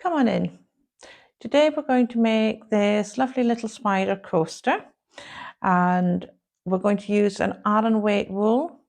Come on in. Today we're going to make this lovely little spider coaster, and we're going to use an Aran weight wool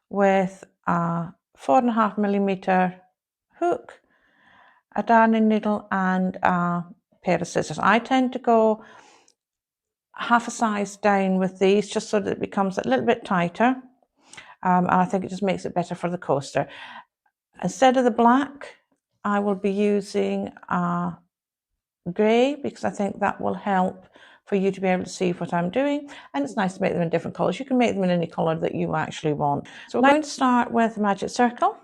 with a 4.5mm hook, a darning needle and a pair of scissors. I tend to go half a size down with these just so that it becomes a little bit tighter, and I think it just makes it better for the coaster. Instead of the black, I will be using a grey because I think that will help for you to be able to see what I'm doing, and it's nice to make them in different colours. You can make them in any colour that you actually want. So we're going to start with the magic circle.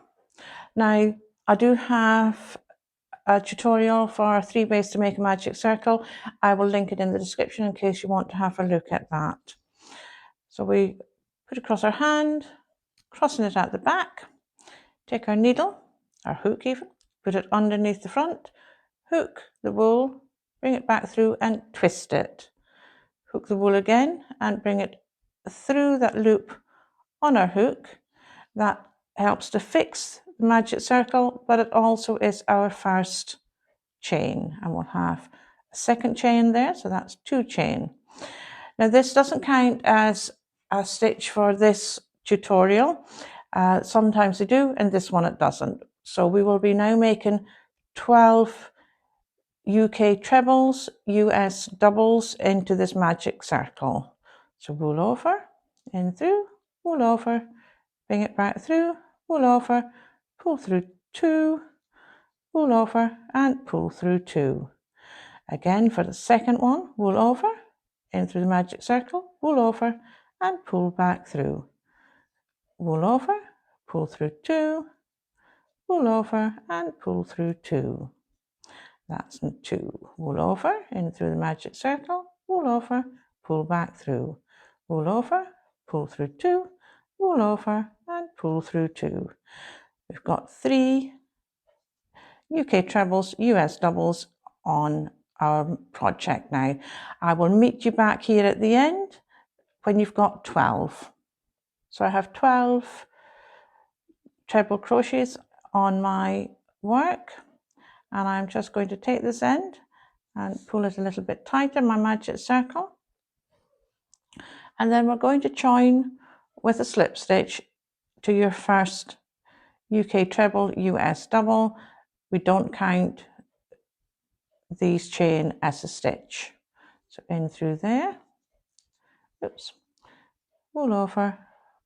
Now I do have a tutorial for 3 ways to make a magic circle. I will link it in the description in case you want to have a look at that. So we put across our hand, crossing it at the back, take our needle, our hook even, put it underneath the front, hook the wool, bring it back through and twist it. Hook the wool again and bring it through that loop on our hook. That helps to fix the magic circle, but it also is our first chain, and we'll have a second chain there, so that's 2 chain. Now this doesn't count as a stitch for this tutorial. Sometimes they do, and this one it doesn't. So we will be now making 12 UK trebles, US doubles into this magic circle. So wool over, in through, wool over, bring it back through, wool over, pull through 2, wool over and pull through 2. Again for the second one, wool over, in through the magic circle, wool over and pull back through. Wool over, pull through 2, wool over and pull through 2. That's 2. Wool over, in through the magic circle, wool over, pull back through. Wool over, pull through 2, wool over and pull through 2. We've got 3 UK trebles, US doubles on our project now. I will meet you back here at the end when you've got 12. So I have 12 treble crochets on my work, and I'm just going to take this end and pull it a little bit tighter, my magic circle, and then we're going to join with a slip stitch to your first UK treble, US double. We don't count these chain as a stitch. So in through there, oops, wool over,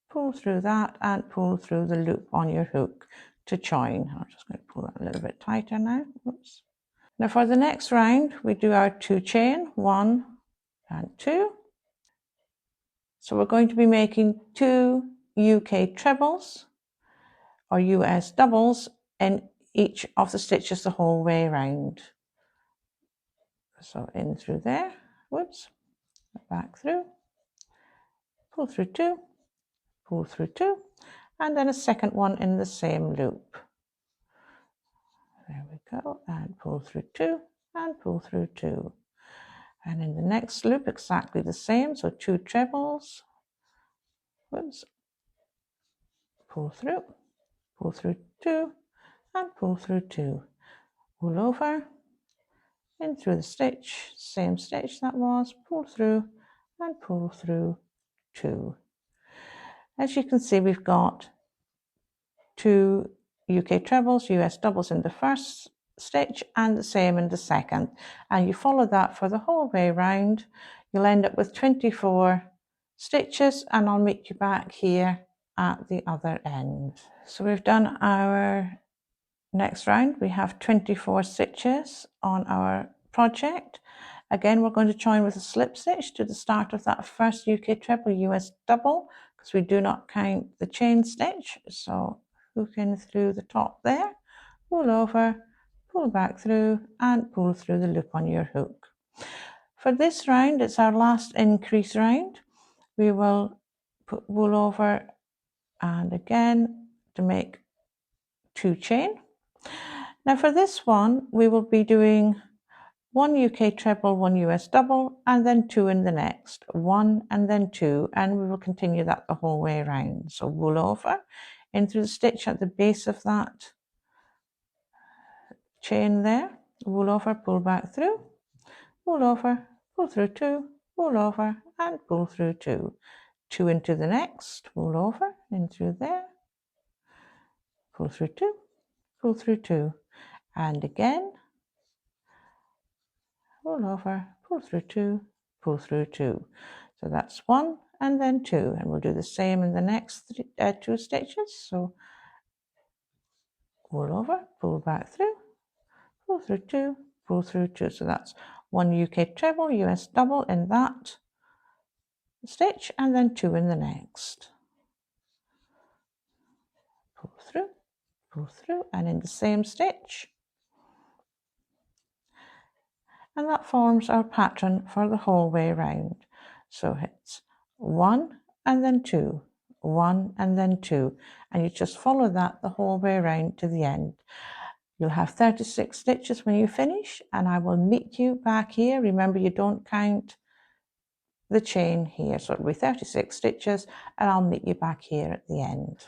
pull through that and pull through the loop on your hook to join. I'm just going to pull that a little bit tighter now. Oops. Now for the next round, we do our 2 chain, 1 and 2. So we're going to be making 2 UK trebles or US doubles in each of the stitches the whole way around. So in through there, whoops, back through, pull through 2, pull through 2, and then a second one in the same loop. There we go, and pull through 2 and pull through 2. And in the next loop exactly the same, so 2 trebles, whoops, pull through 2 and pull through 2. Wool over, in through the stitch, same stitch that was, pull through and pull through 2. As you can see, we've got 2 UK trebles, US doubles in the first stitch and the same in the second, and you follow that for the whole way round. You'll end up with 24 stitches, and I'll meet you back here at the other end. So we've done our next round. We have 24 stitches on our project. Again, we're going to join with a slip stitch to the start of that first UK treble, US double, because we do not count the chain stitch. So hook in through the top there, pull over, pull back through and pull through the loop on your hook. For this round, it's our last increase round. We will put wool over and again to make 2 chain. Now for this one, we will be doing 1 UK treble, 1 US double, and then 2 in the next, 1 and then 2, and we will continue that the whole way around. So wool over, in through the stitch at the base of that chain there, wool over, pull back through, wool over, pull through 2, wool over, and pull through 2. 2 into the next, wool over, in through there, pull through 2, pull through 2, and again, wool over, pull through 2, pull through 2. So that's 1 and then 2, and we'll do the same in the next 2 stitches. So wool over, pull back through, pull through 2, pull through 2. So that's 1 UK treble, US double in that stitch, and then 2 in the next. Pull through, and in the same stitch. And that forms our pattern for the whole way round. So it's 1 and then 2, 1 and then 2, and you just follow that the whole way around to the end. You'll have 36 stitches when you finish, and I will meet you back here. Remember, you don't count the chain here, so it'll be 36 stitches, and I'll meet you back here at the end.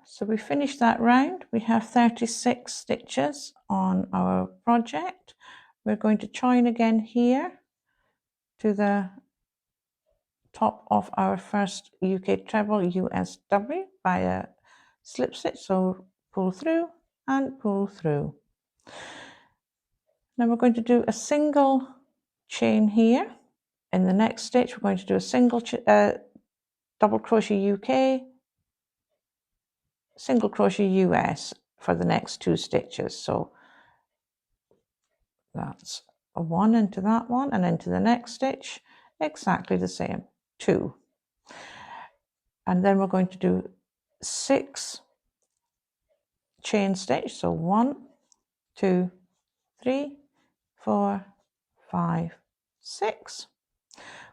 So we finished that round. We have 36 stitches on our project. We're going to join again here to the top of our first UK treble USW by a slip stitch. So pull through and pull through. Now we're going to do a single chain here. In the next stitch, we're going to do a single double crochet UK, single crochet US for the next 2 stitches. So that's a 1 into that one, and into the next stitch exactly the same, 2. And then we're going to do 6 chain stitch. So 1, 2, 3, 4, 5, 6.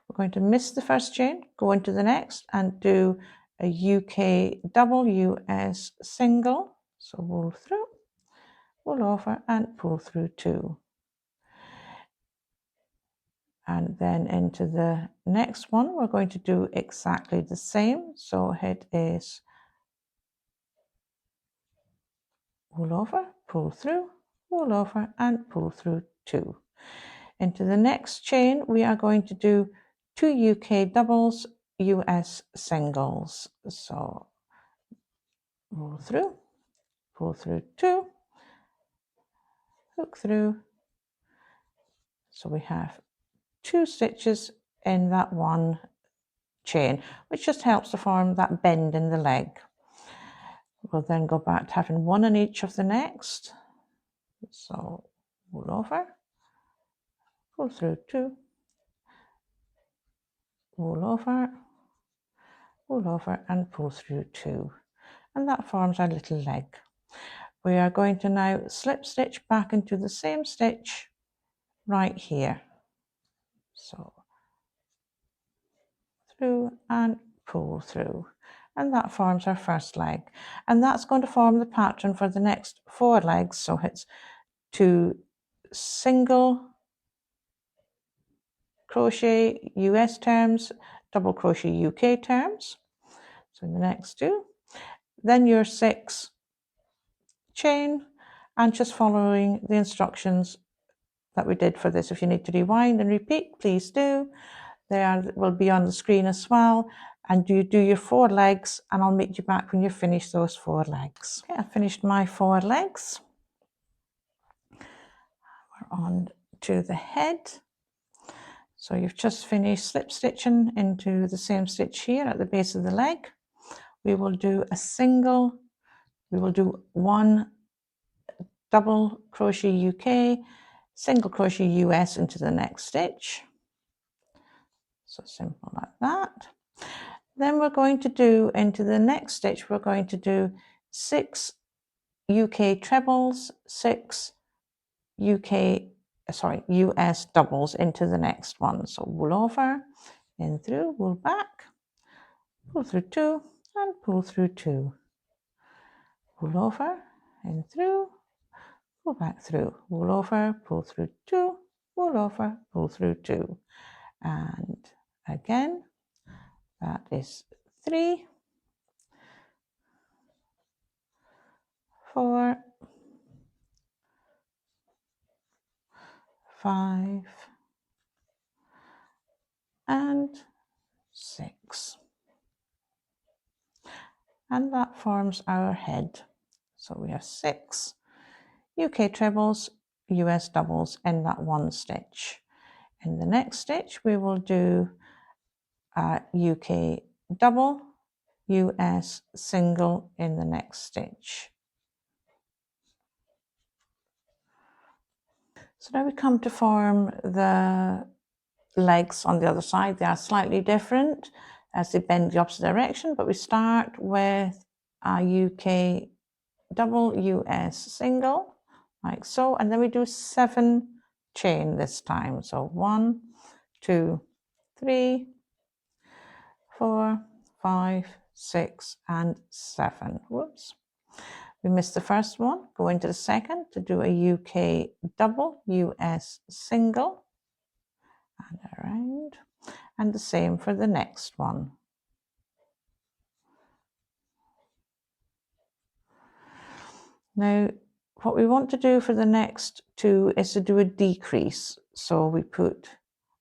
We're going to miss the first chain, go into the next, and do a UK double, US single. So wool through, wool over, and pull through 2. And then into the next one, we're going to do exactly the same. So it is wool over, pull through, wool over, and pull through 2. Into the next chain, we are going to do 2 UK doubles, US singles. So wool through, pull through 2, hook through. So we have 2 stitches in that one chain, which just helps to form that bend in the leg. We'll then go back to having 1 in each of the next. So wool over, pull through 2, wool over, and pull through 2. And that forms our little leg. We are going to now slip stitch back into the same stitch right here. So through and pull through, and that forms our first leg, and that's going to form the pattern for the next 4 legs. So it's 2 single crochet US terms, double crochet UK terms. So in the next 2, then your 6 chain, and just following the instructions that we did for this. If you need to rewind and repeat, please do. They will be on the screen as well. And you do your 4 legs, and I'll meet you back when you've finished those 4 legs. Okay, I've finished my 4 legs. We're on to the head. So you've just finished slip stitching into the same stitch here at the base of the leg. We will do a single, we will do 1 double crochet UK, single crochet US into the next stitch. So simple like that. Then we're going to do into the next stitch, we're going to do 6 UK trebles, 6 US doubles into the next one. So wool over, in through, wool back, pull through 2, and pull through 2. Wool over, in through, pull back through, wool over, pull through 2, wool over, pull through 2. And again, that is 3, 4, 5 and 6, and that forms our head. So we have 6 UK trebles, US doubles in that one stitch. In the next stitch we will do a UK double, US single in the next stitch. So now we come to form the legs on the other side. They are slightly different as they bend the opposite direction, but we start with a UK double, US single, like so, and then we do 7 chain this time. So 1, 2, 3, 4, 5, 6 and 7. Whoops, we missed the first one. Go into the second to do a UK double, US single and around, and the same for the next one. Now what we want to do for the next 2 is to do a decrease. So we put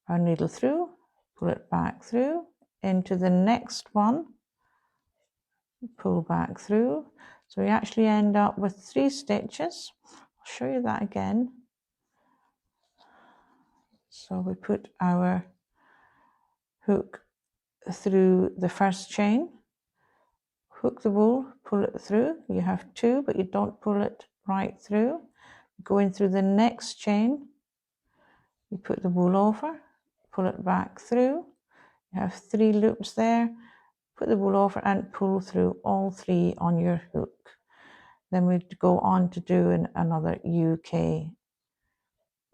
our needle through, pull it back through into the next one, pull back through. So we actually end up with 3 stitches. I'll show you that again. So we put our hook through the first chain, hook the wool, pull it through. You have 2, but you don't pull it right through. Go in through the next chain, you put the wool over, pull it back through. You have 3 loops there. Put the wool over and pull through all 3 on your hook. Then we go on to do another UK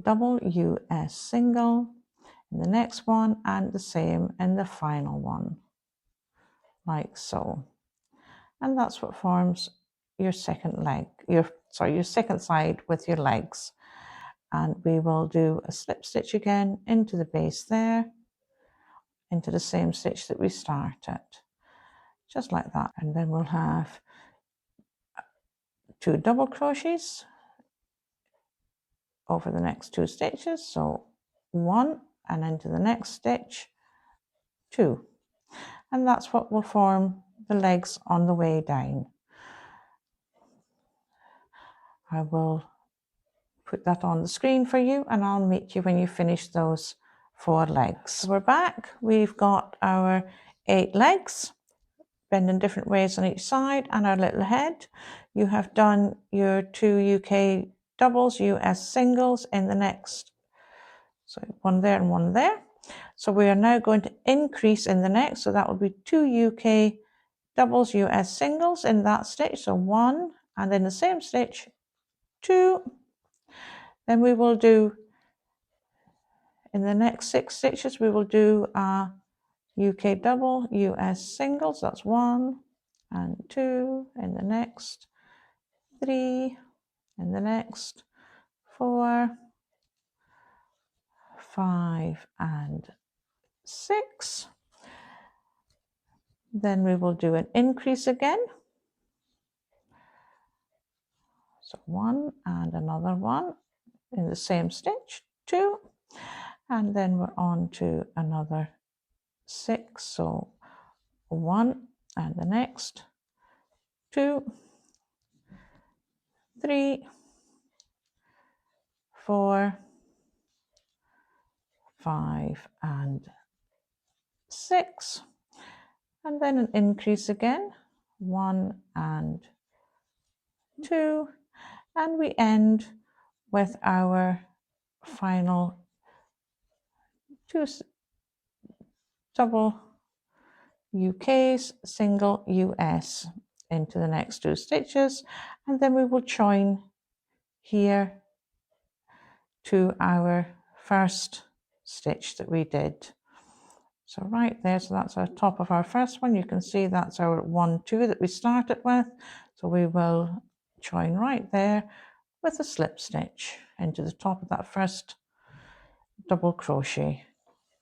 double, US single in the next one, and the same in the final one, like so. And that's what forms your second leg, your second side with your legs. And we will do a slip stitch again into the base there, into the same stitch that we started, just like that. And then we'll have 2 double crochets over the next 2 stitches. So 1 and into the next stitch, 2. And that's what will form the legs on the way down. I will put that on the screen for you and I'll meet you when you finish those 4 legs. So we're back. We've got our 8 legs, bend in different ways on each side, and our little head. You have done your 2 UK doubles, US singles in the next, so 1 there and 1 there. So we are now going to increase in the next, so that will be 2 UK doubles, US singles in that stitch. So 1, and in the same stitch 2. Then we will do, in the next 6 stitches, we will do a UK double, US singles. That's 1 and 2 in the next, 3 in the next, 4, 5 and 6. Then we will do an increase again. So 1 and another 1 in the same stitch, 2, and then we're on to another 6. So 1 and the next, 2, 3, 4, 5 and 6, and then an increase again, 1 and 2, and we end with our final 2 double UKs, single US into the next 2 stitches, and then we will join here to our first stitch that we did. So right there, so that's our top of our first one. You can see that's our 1, 2 that we started with. So we will join right there with a slip stitch into the top of that first double crochet.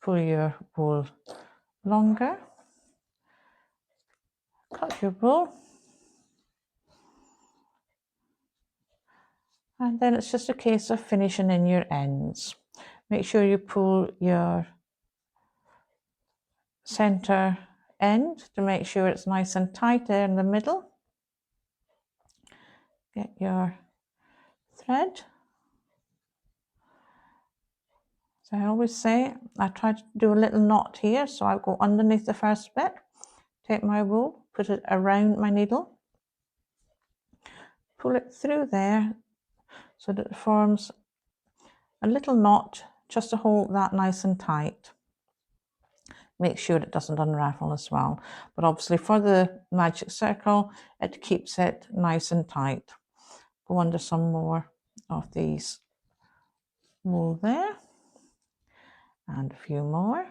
Pull your wool longer, cut your wool, and then it's just a case of finishing in your ends. Make sure you pull your center end to make sure it's nice and tight there in the middle. Get your thread. So I always say, I try to do a little knot here, so I go underneath the first bit, take my wool, put it around my needle, pull it through there so that it forms a little knot just to hold that nice and tight. Make sure it doesn't unravel as well. But obviously for the magic circle, it keeps it nice and tight. Go under some more of these wool there. And a few more.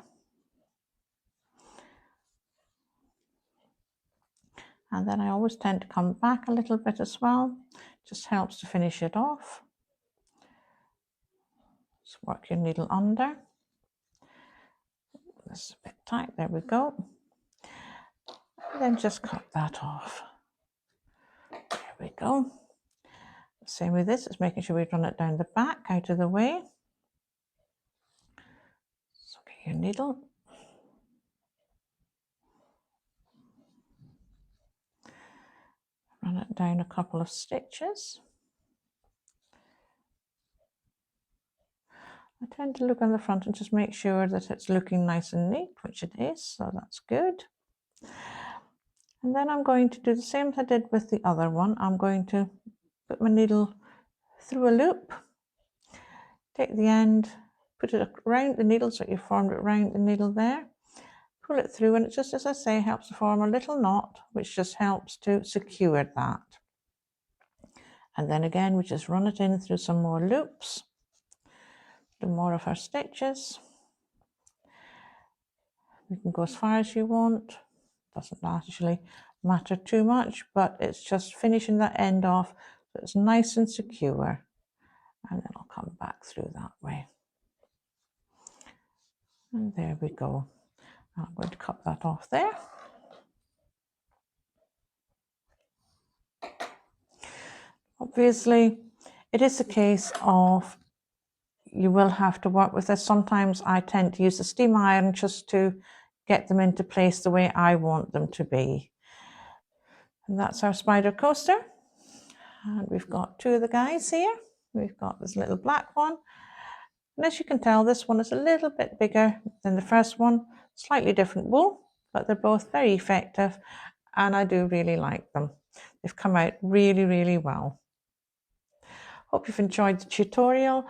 And then I always tend to come back a little bit as well. Just helps to finish it off. Just work your needle under. This is a bit tight, there we go. And then just cut that off. There we go. Same with this, it's making sure we run it down the back, out of the way. So get your needle. Run it down a couple of stitches. I tend to look on the front and just make sure that it's looking nice and neat, which it is, so that's good. And then I'm going to do the same as I did with the other one. I'm going to put my needle through a loop, take the end, put it around the needle so you formed it around the needle there, pull it through, and it just, as I say, helps to form a little knot, which just helps to secure that. And then again, we just run it in through some more loops, do more of our stitches. You can go as far as you want, doesn't actually matter too much, but it's just finishing that end off so it's nice and secure. And then I'll come back through that way. And there we go. I'm going to cut that off there. Obviously, it is a case of you will have to work with this. Sometimes I tend to use the steam iron just to get them into place the way I want them to be. And that's our spider coaster. And we've got two of the guys here. We've got this little black one. And as you can tell, this one is a little bit bigger than the first one. Slightly different wool, but they're both very effective. And I do really like them. They've come out really, really well. Hope you've enjoyed the tutorial.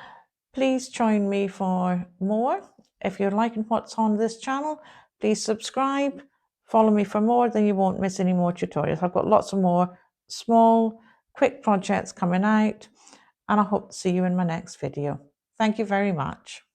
Please join me for more. If you're liking what's on this channel, please subscribe. Follow me for more, then you won't miss any more tutorials. I've got lots of more small, quick projects coming out, and I hope to see you in my next video. Thank you very much.